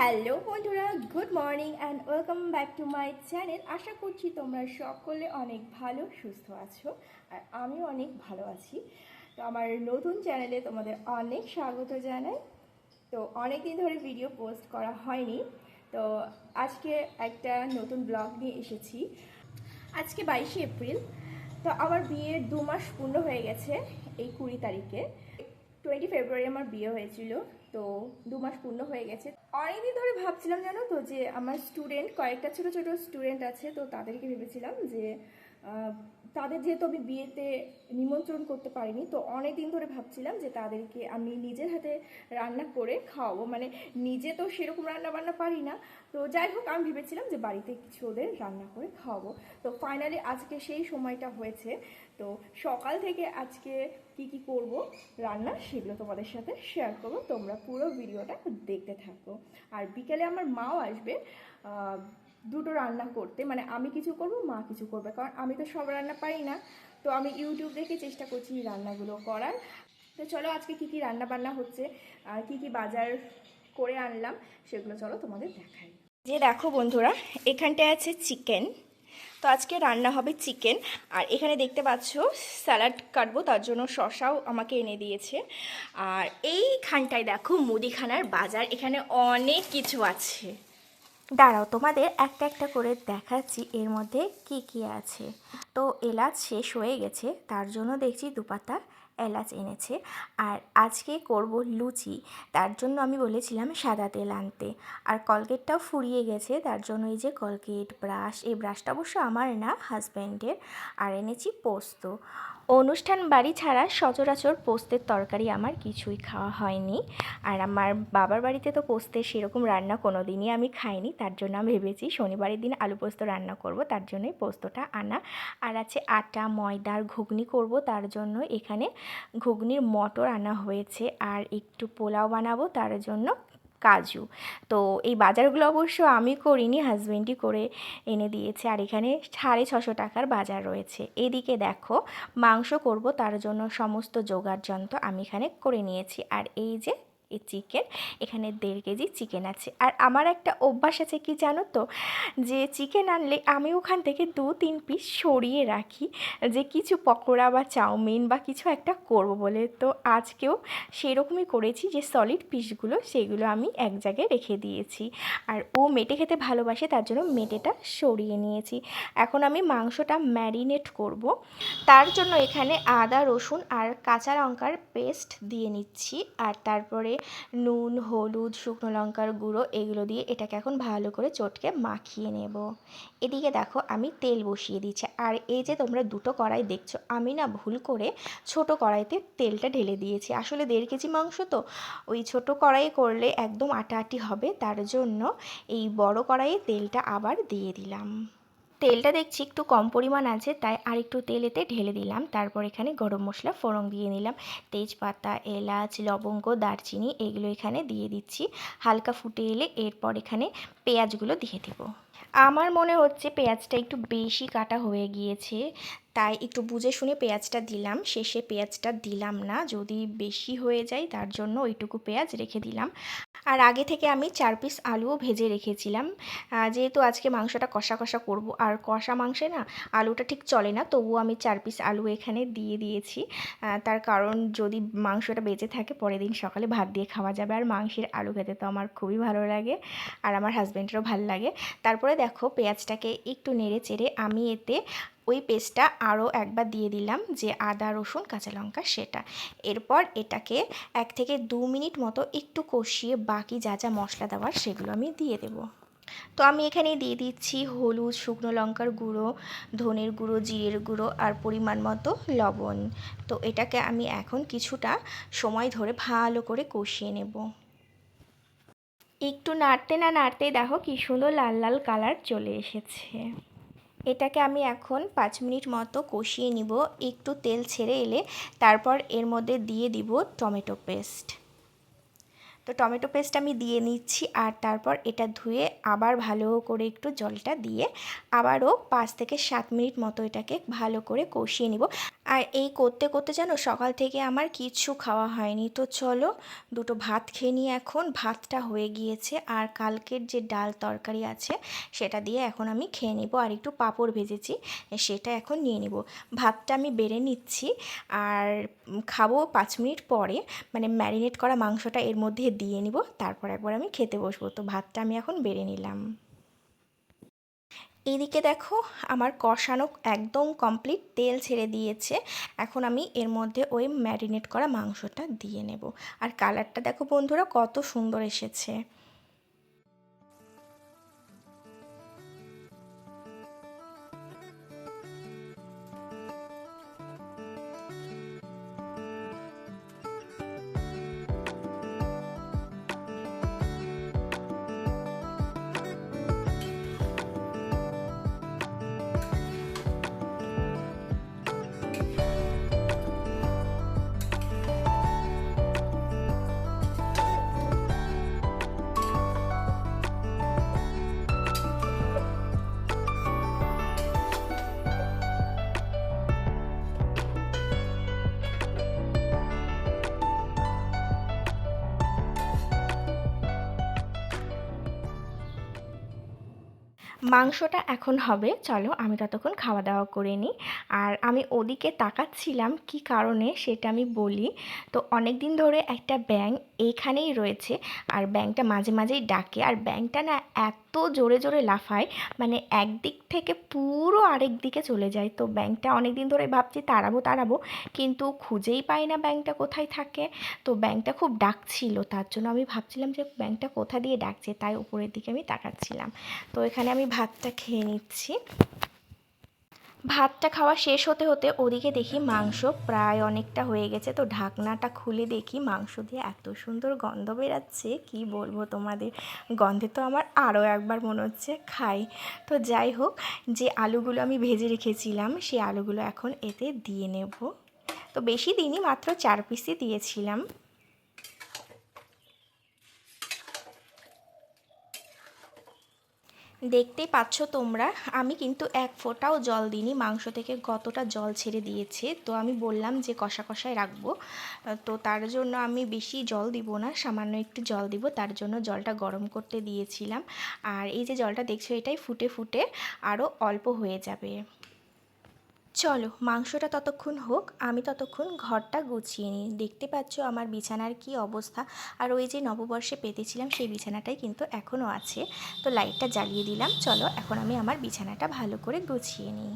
Hello বন্ধুরা, good morning and welcome back to my channel. আশা করছি তোমরা সকলে অনেক ভালো সুস্থ আছো, আর আমিও অনেক ভালো আছি। তো আমার নতুন চ্যানেলে তোমাদের অনেক স্বাগত জানাই। তো অনেক দিন ধরে ভিডিও পোস্ট করা হয়নি, তো আজকে একটা নতুন ব্লগ নিয়ে এসেছি। আজকে 22শে এপ্রিল। তো আমার বিয়ের 2 মাস পূর্ণ হয়ে গেছে এই 20 তারিখে। 20 ফেব্রুয়ারি আমার বিয়ে হয়েছিল, তো 2 মাস পূর্ণ হয়ে গেছে। অনেকদিন ধরে ভাবছিলাম, জানো তো, যে আমার স্টুডেন্ট কয়েকটা ছোট ছোট স্টুডেন্ট আছে, তো তাদেরকে ভেবেছিলাম যে তাদের যেহেতু আমি বিয়েতে নিমন্ত্রণ করতে পারিনি, তো অনেক দিন ধরে ভাবছিলাম যে তাদেরকে আমি নিজের হাতে রান্না করে খাওয়াবো। মানে নিজে তো সেরকম রান্না বান্না পারি না, তো যাই হোক আমি ভেবেছিলাম যে বাড়িতে কিছু ওদের রান্না করে খাওয়াবো। তো ফাইনালি আজকে সেই সময়টা হয়েছে। তো সকাল থেকে আজকে কি করব রান্না সেগুলো তোমাদের সাথে শেয়ার করবো, তোমরা পুরো ভিডিওটা দেখতে থাকো। আর বিকেলে আমার মাও আসবে দুটো রান্না করতে, মানে আমি কিছু করব, মা কিছু করবে, কারণ আমি তো সব রান্না পারি না। তো আমি ইউটিউব দেখে চেষ্টা করছি রান্নাগুলো করার। তো চলো আজকে কি রান্না বান্না হচ্ছে আর কি বাজার করে আনলাম সেগুলো চলো তোমাদের দেখাই। যে দেখো বন্ধুরা, এখানটায় আছে চিকেন। তো আজকে রান্না হবে চিকেন। আর এখানে দেখতে পাচ্ছ স্যালাড কাটবো, তার জন্য শসাও আমাকে এনে দিয়েছে। আর এইখানটায় দেখো মুদিখানার বাজার, এখানে অনেক কিছু আছে। দাঁড়াও, তোমাদের একটা একটা করে দেখাচ্ছি এর মধ্যে কি আছে। তো এলাচ শেষ হয়ে গেছে, তার জন্য দেখছি দুপাতা এলাচ এনেছে। আর আজকে করব লুচি, তার জন্য আমি বলেছিলাম সাদা তেল আনতে। আর কলগেটটাও ফুরিয়ে গেছে, তার জন্য এই যে কলগেট ব্রাশ, এই ব্রাশটা অবশ্য আমার না, হাজব্যান্ডের। আর এনেছি পোস্ত। অনুষ্ঠান বাড়ি ছাড়া সচরাচর পোস্তের তরকারি আমার কিছুই খাওয়া হয়নি। আর আমার বাবার বাড়িতে তো পোস্তের সেরকম রান্না কোনো দিনই আমি খাইনি, তার জন্য আমি ভেবেছি শনিবারের দিন আলু পোস্ত রান্না করব, তার জন্যই পোস্তটা আনা। আর আছে আটা ময়দার ঘুগনি করব, তার জন্য এখানে ঘুগনির মটর আনা হয়েছে। আর একটু পোলাও বানাবো, তার জন্য কাজু। তো এই বাজারগুলো অবশ্য আমি করিনি, হাজব্যান্ডই করে এনে দিয়েছে। আর এখানে 650 টাকার বাজার রয়েছে। এদিকে দেখো মাংস করব, তার জন্য সমস্ত জোগাড় যন্ত্র আমি এখানে করে নিয়েছি। আর এই যে এই চিকেন, এখানে 1.5 কেজি চিকেন আছে। আর আমার একটা অভ্যাস আছে কি জানো তো, যে চিকেন আনলে আমি ওখান থেকে 2-3 পিস সরিয়ে রাখি, যে কিছু পকোড়া বা চাউমিন বা কিছু একটা করব বলে। তো আজকেও সেরকমই করেছি, যে সলিড পিসগুলো সেগুলো আমি এক জায়গায় রেখে দিয়েছি। আর ও মেটে খেতে ভালোবাসে, তার জন্য মেটেটা সরিয়ে নিয়েছি। এখন আমি মাংসটা ম্যারিনেট করব, তার জন্য এখানে আদা রসুন আর কাঁচা লঙ্কার পেস্ট দিয়ে নিচ্ছি। আর তারপরে নুন হলুদ শুকনো লঙ্কার গুঁড়ো এগুলো দিয়ে এটাকে এখন ভালো করে চটকে মাখিয়ে নেব। এদিকে দেখো আমি তেল বসিয়ে দিচ্ছি। আর এই যে তোমরা দুটো কড়াই দেখছো, আমি না ভুল করে ছোট কড়াইতে তেলটা ঢেলে দিয়েছি। আসলে 1.5 কেজি মাংস তো ওই ছোট কড়াইয়ে করলে একদম আটা আটি হবে, তার জন্য এই বড় কড়াইয়ে তেলটা আবার দিয়ে দিলাম। তেলটা দেখছি একটু কম পরিমাণ আছে, তাই আর একটু তেল এতে ঢেলে দিলাম। তারপর এখানে গরম মশলা ফোড়ন দিয়ে নিলাম, তেজপাতা এলাচ লবঙ্গ দারচিনি এগুলো এখানে দিয়ে দিচ্ছি। হালকা ফুটে এলে এরপর এখানে পেঁয়াজগুলো দিয়ে দেবো। আমার মনে হচ্ছে পেঁয়াজটা একটু বেশি কাটা হয়ে গিয়েছে, তাই একটু বুঝে শুনে পেঁয়াজটা দিলাম, শেষে পেঁয়াজটা দিলাম না, যদি বেশি হয়ে যায় তার জন্য ওইটুকু পেঁয়াজ রেখে দিলাম। আর আগে থেকে আমি 4 পিস আলুও ভেজে রেখেছিলাম, যেহেতু আজকে মাংসটা কষা কষা করব, আর কষা মাংসে না আলুটা ঠিক চলে না, তবুও আমি 4 পিস আলু এখানে দিয়ে দিয়েছি। তার কারণ যদি মাংসটা বেঁচে থাকে পরের দিন সকালে ভাত দিয়ে খাওয়া যাবে। আর মাংসের আলু খেতে তো আমার খুবই ভালো লাগে, আর আমার হাজব্যান্ডেরও ভালো লাগে। তারপরে দেখো পেঁয়াজটাকে একটু নেড়ে চেড়ে আমি এতে ওই পেস্টটা আরও একবার দিয়ে দিলাম, যে আদা রসুন কাঁচা লঙ্কা সেটা। এরপর এটাকে 1 থেকে 2 মিনিট মতো একটু কষিয়ে বাকি যা যা মশলা দেওয়ার সেগুলো আমি দিয়ে দেবো। তো আমি এখানে দিয়ে দিচ্ছি হলুদ শুকনো লঙ্কার গুঁড়ো ধনের গুঁড়ো জিরের গুঁড়ো আর পরিমাণ মতো লবণ। তো এটাকে আমি এখন কিছুটা সময় ধরে ভালো করে কষিয়ে নেব। একটু নাড়তে না নাড়তেই দেখো কি সুন্দর লাল লাল কালার চলে এসেছে। এটাকে আমি এখন 5 মিনিট মতো কষিয়ে নিব। একটু তেল ছেড়ে এলে তারপর এর মধ্যে দিয়ে দিব টমেটো পেস্ট। তো টমেটো পেস্ট আমি দিয়ে নিচ্ছি, আর তারপর এটা ধুয়ে আবার ভালো করে একটু জলটা দিয়ে আবারও 5 থেকে 7 মিনিট মতো এটাকে ভালো করে কষিয়ে নিব। আর এই করতে করতে যেন সকাল থেকে আমার কিছু খাওয়া হয়নি। তো চলো দুটো ভাত খেয়ে নিই। এখন ভাতটা হয়ে গিয়েছে, আর কালকের যে ডাল তরকারি আছে সেটা দিয়ে এখন আমি খেয়ে নিব। আর একটু পাঁপড় ভেজেছি, সেটা এখন নিয়ে নিব। ভাতটা আমি বেড়ে নিচ্ছি আর খাবো 5 মিনিট পরে, মানে ম্যারিনেট করা মাংসটা এর মধ্যে দিয়ে নিব, তারপর একবার আমি খেতে বসবো। তো ভাতটা আমি এখন বেড়ে নিলাম। এইদিকে দেখো আমার কষানো একদম কমপ্লিট, তেল ছেড়ে দিয়েছে। এখন আমি এর মধ্যে ওই ম্যারিনেট করা মাংসটা দিয়ে নেব। আর কালারটা দেখো বন্ধুরা কত সুন্দর এসেছে। মাংসটা এখন হবে, চলো আমি ততক্ষণ খাওয়া দাওয়া করে নিই। আর আমি ওদিকে তাকাচ্ছিলাম কি কারণে সেটা আমি বলি। তো অনেক দিন ধরে একটা ব্যাঙ এইখানেই রয়েছে, আর ব্যাঙটা মাঝে মাঝেই ডাকে। আর ব্যাঙটা না এত জোরে জোরে লাফায়, মানে একদিক থেকে পুরো আরেক দিকে চলে যায়। তো ব্যাঙটা অনেক দিন ধরে ভাবছি তাড়াবো তাড়াবো, কিন্তু খুঁজেই পাই না ব্যাঙটা কোথায় থাকে। তো ব্যাঙটা খুব ডাকছিল, তার জন্য আমি ভাবছিলাম যে ব্যাঙটা কোথা দিয়ে ডাকছে, তাই উপরের দিকে আমি তাকাচ্ছিলাম। তো এখানে আমি ভাতটা খেয়ে নিচ্ছি। ভাতটা খাওয়া শেষ হতে হতে ওদিকে দেখি মাংস প্রায় অনেকটা হয়ে গেছে। তো ঢাকনাটা খুলে দেখি মাংস দিয়ে এত সুন্দর গন্ধ বেরাচ্ছে, কি বলবো তোমাদের। গন্ধে তো আমার আরও একবার মনে হচ্ছে খাই। তো যাই হোক, যে আলুগুলো আমি ভেজে রেখেছিলাম সেই আলুগুলো এখন এতে দিয়ে নেব। তো বেশি দিনই মাত্র 4 পিসই দিয়েছিলাম। দেখতেই পাচ্ছ তোমরা, আমি কিন্তু এক ফোঁটাও জল দিইনি। মাংস থেকে কতটা জল ছেড়ে দিয়েছে। তো আমি বললাম যে কষা কষায় রাখবো, তো তার জন্য আমি বেশি জল দিব না, সামান্য একটু জল দিব। তার জন্য জলটা গরম করতে দিয়েছিলাম। আর এই যে জলটা দেখছো এটাই ফুটে ফুটে আরও অল্প হয়ে যাবে। চলো মাংসটা ততক্ষণ হোক, আমি ততক্ষণ ঘরটা গুছিয়ে নিই। দেখতে পাচ্ছ আমার বিছানার কি অবস্থা। আর ওই যে নববর্ষে পেতেছিলাম সেই বিছানাটাই কিন্তু এখনও আছে। তো লাইটটা জ্বালিয়ে দিলাম। চলো এখন আমি আমার বিছানাটা ভালো করে গুছিয়ে নিই।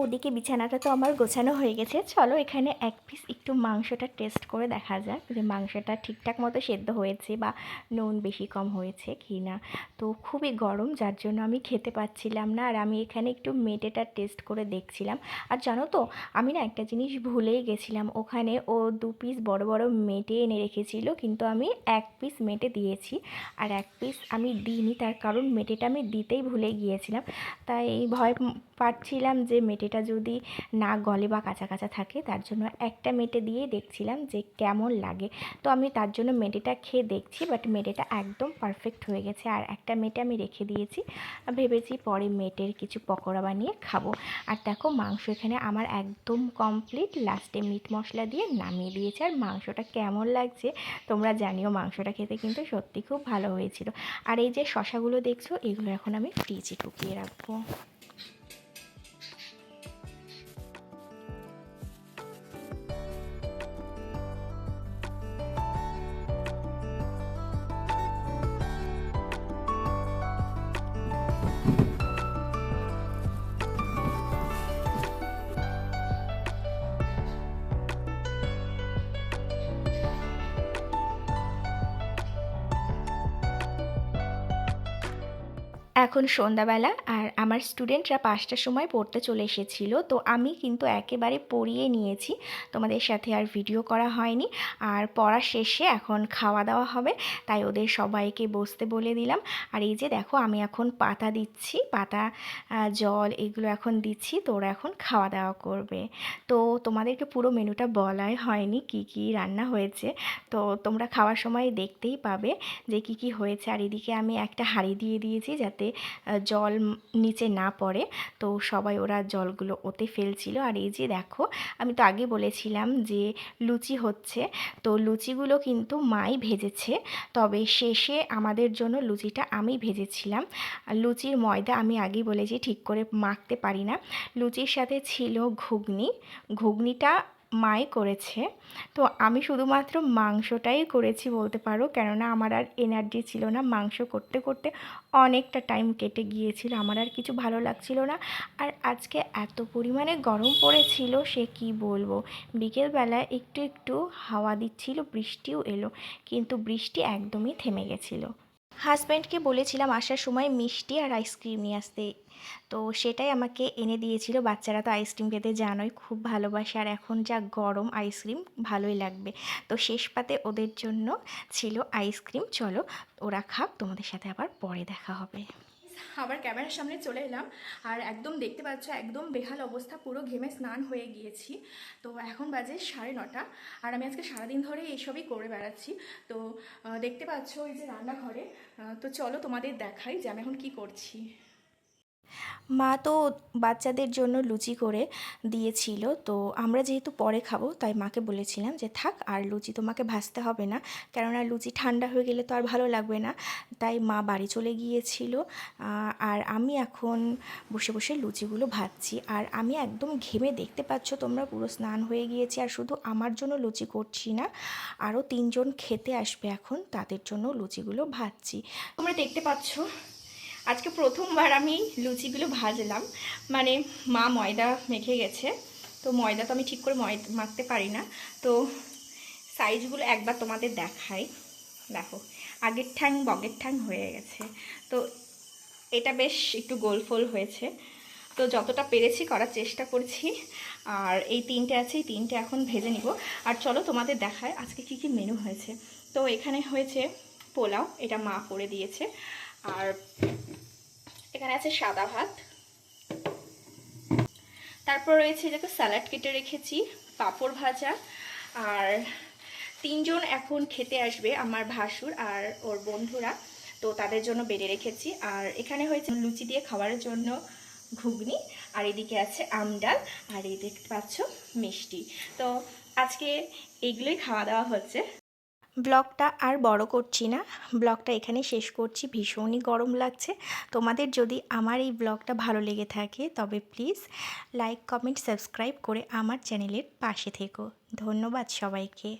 ওদিকে বিছানাটা তো আমার গোছানো হয়ে গেছে। চলো এখানে এক পিস একটু মাংসটা টেস্ট করে দেখা যাক যে মাংসটা ঠিকঠাক মতো সেদ্ধ হয়েছে বা নুন বেশি কম হয়েছে কি না। তো খুবই গরম, যার জন্য আমি খেতে পাচ্ছিলাম না। আর আমি এখানে একটু মেটেটা টেস্ট করে দেখছিলাম। আর জানো তো আমি না একটা জিনিস ভুলেই গেছিলাম, ওখানে ও 2 পিস বড় বড় মেটে এনে রেখেছিল, কিন্তু আমি 1 পিস মেটে দিয়েছি আর 1 পিস আমি দিইনি। তার কারণ মেটেটা আমি দিতেই ভুলে গিয়েছিলাম। তাই ভয় পাচ্ছিলাম যে মেটেটা যদি না গলে বা কাঁচা কাঁচা থাকে, তার জন্য একটা মেটে দিয়ে দেখছিলাম যে কেমন লাগে। তো আমি তার জন্য মেটেটা খেয়ে দেখছি, বাট মেটেটা একদম পারফেক্ট হয়ে গেছে। আর একটা মেটে আমি রেখে দিয়েছি, ভেবেছি পরে মেটের কিছু পকোড়া বানিয়ে খাবো। আর দেখো মাংস এখানে আমার একদম কমপ্লিট, লাস্টে মিট মশলা দিয়ে নামিয়ে দিয়েছে। আর মাংসটা কেমন লাগছে তোমরা জানিও। মাংসটা খেতে কিন্তু সত্যি খুব ভালো হয়েছিল। আর এই যে শশাগুলো দেখছো, এগুলো এখন আমি ফ্রিজে ঢুকিয়ে রাখবো। এখন সন্ধ্যাবেলা আর আমার স্টুডেন্টরা 5টার সময় পড়তে চলে এসেছিল, তো আমি কিন্তু একেবারে পড়িয়ে নিয়েছি, তোমাদের সাথে আর ভিডিও করা হয়নি। আর পড়া শেষে এখন খাওয়া দাওয়া হবে, তাই ওদের সবাইকে বসতে বলে দিলাম। আর এই যে দেখো আমি এখন পাতা দিচ্ছি, পাতা জল এগুলো এখন দিচ্ছি, তো ওরা এখন খাওয়া দাওয়া করবে। তো তোমাদেরকে পুরো মেনুটা বলাই হয়নি কি কি রান্না হয়েছে, তো তোমরা খাওয়ার সময় দেখতেই পাবে যে কি কি হয়েছে। আর এদিকে আমি একটা হাঁড়ি দিয়ে দিয়েছি যাতে জল নিচে না পড়ে, তো সবাই ওরা জলগুলো ওতে ফেলছিল। আর এই যে দেখো আমি তো আগে বলেছিলাম যে লুচি হচ্ছে, তো লুচিগুলো কিন্তু মাই ভেজেছে, তবে শেষে আমাদের জন্য লুচিটা আমি ভেজেছিলাম। লুচির ময়দা আমি আগেই বলেছি ঠিক করে মাখতে পারি না। লুচির সাথে ছিল ঘুগনি, ঘুগনিটা মাই করেছে, তো আমি শুধুমাত্র মাংসটাই করেছি বলতে পারো, কেননা আমার আর এনার্জি ছিল না, মাংস করতে করতে অনেকটা টাইম কেটে গিয়েছিল, আমার আর কিছু ভালো লাগছিল না। আর আজকে এত পরিমাণে গরম পড়েছিল সে কি বলবো, বিকেলবেলায় একটু একটু হাওয়া দিচ্ছিল, বৃষ্টিও এলো, কিন্তু বৃষ্টি একদমই থেমে গেছিলো। হাজব্যান্ডকে বলেছিলাম আসার সময় মিষ্টি আর আইসক্রিম নিয়ে আসতে, তো সেটাই আমাকে এনে দিয়েছিল। বাচ্চারা তো আইসক্রিম খেতে জানোই খুব ভালোবাসে, আর এখন যা গরম আইসক্রিম ভালোই লাগবে, তো শেষ পাতে ওদের জন্য ছিল আইসক্রিম। চলো ওরা খাক, তোমাদের সাথে আবার পরে দেখা হবে। আবার ক্যামেরার সামনে চলে এলাম, আর একদম দেখতে পাচ্ছ একদম বেহাল অবস্থা, পুরো ঘেমে স্নান হয়ে গিয়েছি। তো এখন বাজে 9:30, আর আমি আজকে সারাদিন ধরে এইসবই করে বেড়াচ্ছি। তো দেখতে পাচ্ছ এই যে রান্নাঘরে, তো চলো তোমাদের দেখাই যে আমি এখন কি করছি। মা তো বাচ্চাদের জন্য লুচি করে দিয়েছিল, তো আমরা যেহেতু পরে খাবো তাই মাকে বলেছিলাম যে থাক, আর লুচি তোমাকে ভাজতে হবে না, কেননা লুচি ঠান্ডা হয়ে গেলে তো আর ভালো লাগবে না। তাই মা বাড়ি চলে গিয়েছিল, আর আমি এখন বসে বসে লুচিগুলো ভাজছি। আর আমি একদম ঘেমে দেখতে পাচ্ছ তোমরা, পুরো স্নান হয়ে গিয়েছি। আর শুধু আমার জন্য লুচি করছি না, আরও 3জন খেতে আসবে এখন, তাদের জন্য লুচিগুলো ভাজছি। তোমরা দেখতে পাচ্ছ আজকে প্রথমবার আমি লুচিগুলো ভাজলাম, মানে মা ময়দা মেখে গেছে, তো ময়দা তো আমি ঠিক করে মাখতে পারি না। তো সাইজগুলো একবার তোমাদের দেখাই, দেখো আগের ঠ্যাং বগের ঠ্যাং হয়ে গেছে, তো এটা বেশ একটু গোল ফোল হয়েছে, তো যতটা পেরেছি করার চেষ্টা করছি। আর এই 3টে আছে, এই 3টে এখন ভেজে নিব। আর চলো তোমাদের দেখায় আজকে কি কি মেনু হয়েছে। তো এখানে হয়েছে পোলাও, এটা মা করে দিয়েছে। আর এখানে আছে সাদা ভাত, তারপর রয়েছে দেখো স্যালাড কেটে রেখেছি, পাঁপড় ভাজা। আর 3জন এখন খেতে আসবে, আমার ভাসুর আর ওর বন্ধুরা, তো তাদের জন্য বেড়ে রেখেছি। আর এখানে হয়েছে লুচি দিয়ে খাওয়ার জন্য ঘুগনি, আর এদিকে আছে আমডাল, আর এই দেখতে পাচ্ছ মিষ্টি। তো আজকে এইগুলোই খাওয়া দাওয়া হচ্ছে। ব্লগটা আর বড় করছি না, ব্লগটা এখানে শেষ করছি, ভীষণই গরম লাগছে। তোমাদের যদি আমার এই ব্লগটা ভালো লেগে থাকে তবে প্লিজ লাইক কমেন্ট সাবস্ক্রাইব করে আমার চ্যানেলের পাশে থেকো। ধন্যবাদ সবাইকে।